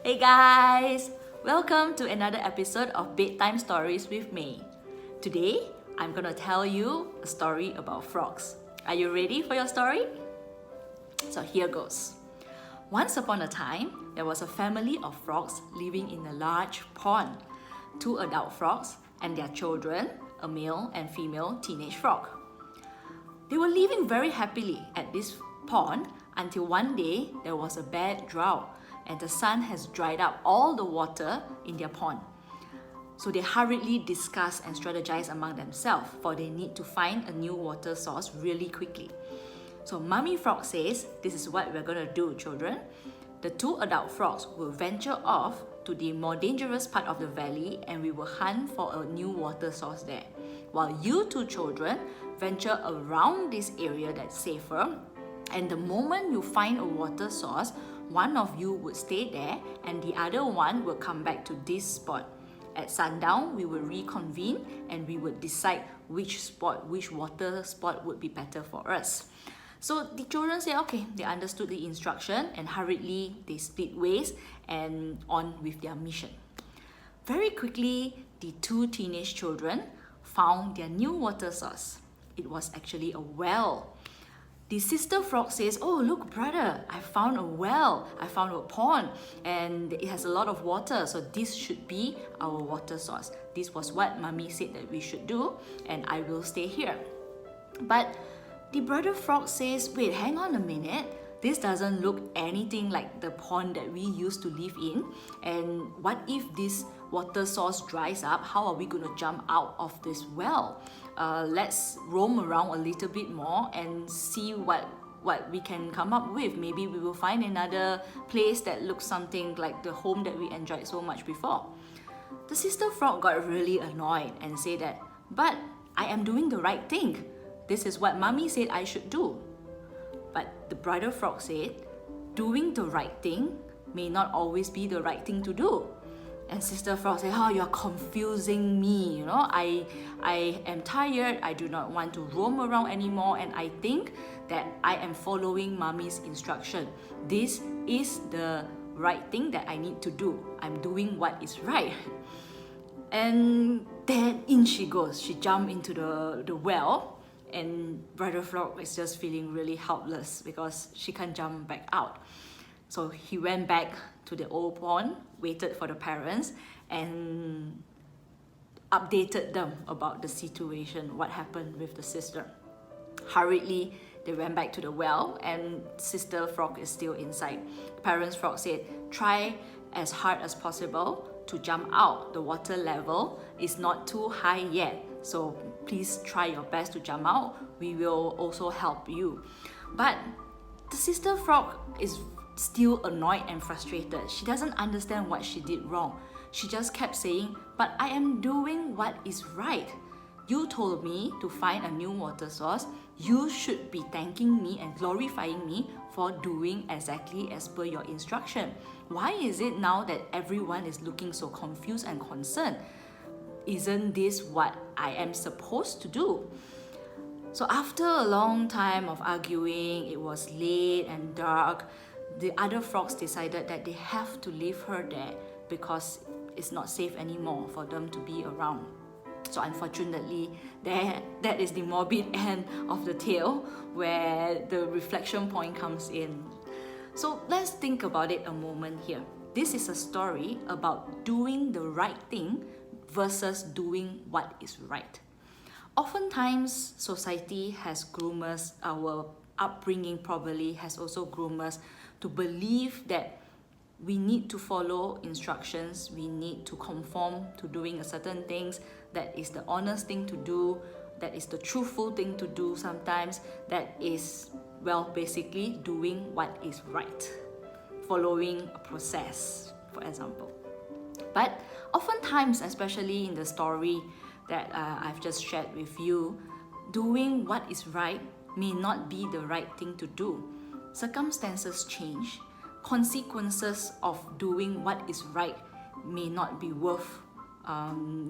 Hey guys! Welcome to another episode of Bedtime Stories with May. Today, I'm gonna tell you a story about frogs. Are you ready for your story? So here goes. Once upon a time, there was a family of frogs living in a large pond. 2 adult frogs and their children, a male and female teenage frog. They were living very happily at this pond until one day there was a bad drought and the sun has dried up all the water in their pond. So they hurriedly discuss and strategize among themselves, for they need to find a new water source really quickly. So Mummy Frog says, this is what we're going to do, children. The 2 adult frogs will venture off to the more dangerous part of the valley and we will hunt for a new water source there. While you 2 children venture around this area that's safer, and the moment you find a water source, one of you would stay there and the other one will come back to this spot. At sundown, we will reconvene and we will decide which water spot would be better for us. So the children say, okay, they understood the instruction and hurriedly they split ways and on with their mission. Very quickly, the 2 teenage children found their new water source. It was actually a well. The sister frog says, oh look brother, I found a well, I found a pond and it has a lot of water, so this should be our water source. This was what Mummy said that we should do and I will stay here. But the brother frog says, wait, hang on a minute. This doesn't look anything like the pond that we used to live in. And what if this water source dries up? How are we going to jump out of this well? Let's roam around a little bit more and see what we can come up with. Maybe we will find another place that looks something like the home that we enjoyed so much before. The sister frog got really annoyed and said that, but I am doing the right thing. This is what Mummy said I should do. But the brother frog said, doing the right thing may not always be the right thing to do. And sister frog said, oh, you're confusing me, I am tired, I do not want to roam around anymore, and I think that I am following Mummy's instruction. This is the right thing that I need to do. I'm doing what is right. And then in she goes. She jumped into the well. And brother frog is just feeling really helpless because she can't jump back out. So he went back to the old pond, waited for the parents and updated them about the situation, what happened with the sister. Hurriedly, they went back to the well and sister frog is still inside. The parents frog said, try as hard as possible to jump out. The water level is not too high yet. So please try your best to jump out. We will also help you. But the sister frog is still annoyed and frustrated. She doesn't understand what she did wrong. She just kept saying, but I am doing what is right. You told me to find a new water source. You should be thanking me and glorifying me for doing exactly as per your instruction. Why is it now that everyone is looking so confused and concerned? Isn't this what I am supposed to do? So after a long time of arguing, it was late and dark, the other frogs decided that they have to leave her there because it's not safe anymore for them to be around. So unfortunately, that is the morbid end of the tale where the reflection point comes in. So let's think about it a moment here. This is a story about doing the right thing versus doing what is right. Oftentimes, society has groomed us, our upbringing probably has also groomed us to believe that we need to follow instructions, we need to conform to doing a certain things, that is the honest thing to do, that is the truthful thing to do sometimes, that is, well, basically doing what is right, following a process, for example. But oftentimes, especially in the story that I've just shared with you, doing what is right may not be the right thing to do. Circumstances change. Consequences of doing what is right may not be worth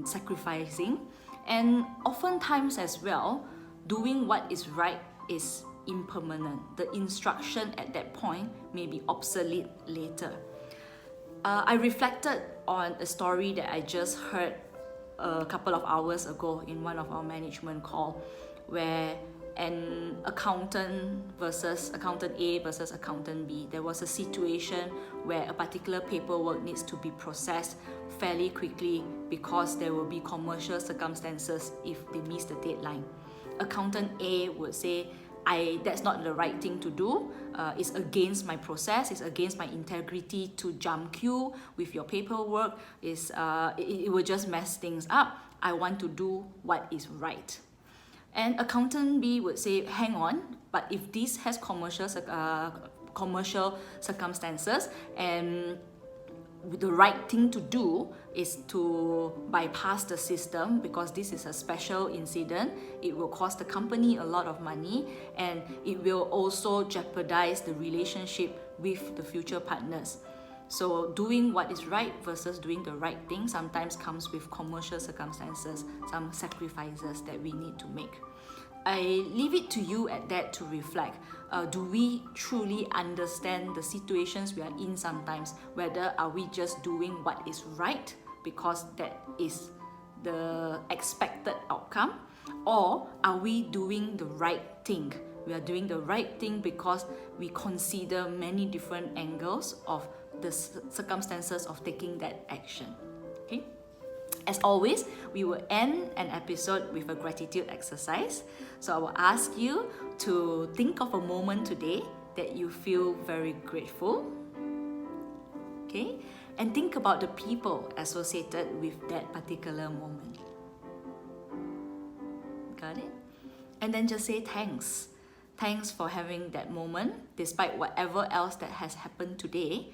sacrificing. And oftentimes as well, doing what is right is impermanent. The instruction at that point may be obsolete later. I reflected on a story that I just heard a couple of hours ago in one of our management call, where an accountant A versus accountant B. There was a situation where a particular paperwork needs to be processed fairly quickly because there will be commercial circumstances if they miss the deadline. Accountant A would say, that's not the right thing to do. It's against my process. It's against my integrity to jump queue with your paperwork. It will just mess things up. I want to do what is right. And accountant B would say, hang on, but if this has commercial circumstances, and the right thing to do is to bypass the system, because this is a special incident. It will cost the company a lot of money, and it will also jeopardize the relationship with the future partners. So doing what is right versus doing the right thing sometimes comes with commercial circumstances, some sacrifices that we need to make. I leave it to you at that to reflect. Do we truly understand the situations we are in sometimes? Whether are we just doing what is right because that is the expected outcome? Or are we doing the right thing? We are doing the right thing because we consider many different angles of the circumstances of taking that action. Okay? As always, we will end an episode with a gratitude exercise. So I will ask you to think of a moment today that you feel very grateful. Okay? And think about the people associated with that particular moment. Got it? And then just say thanks. Thanks for having that moment. Despite whatever else that has happened today,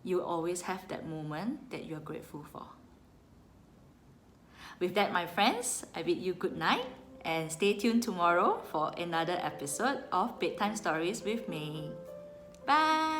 you always have that moment that you're grateful for. With that, my friends, I bid you good night and stay tuned tomorrow for another episode of Bedtime Stories with May. Bye!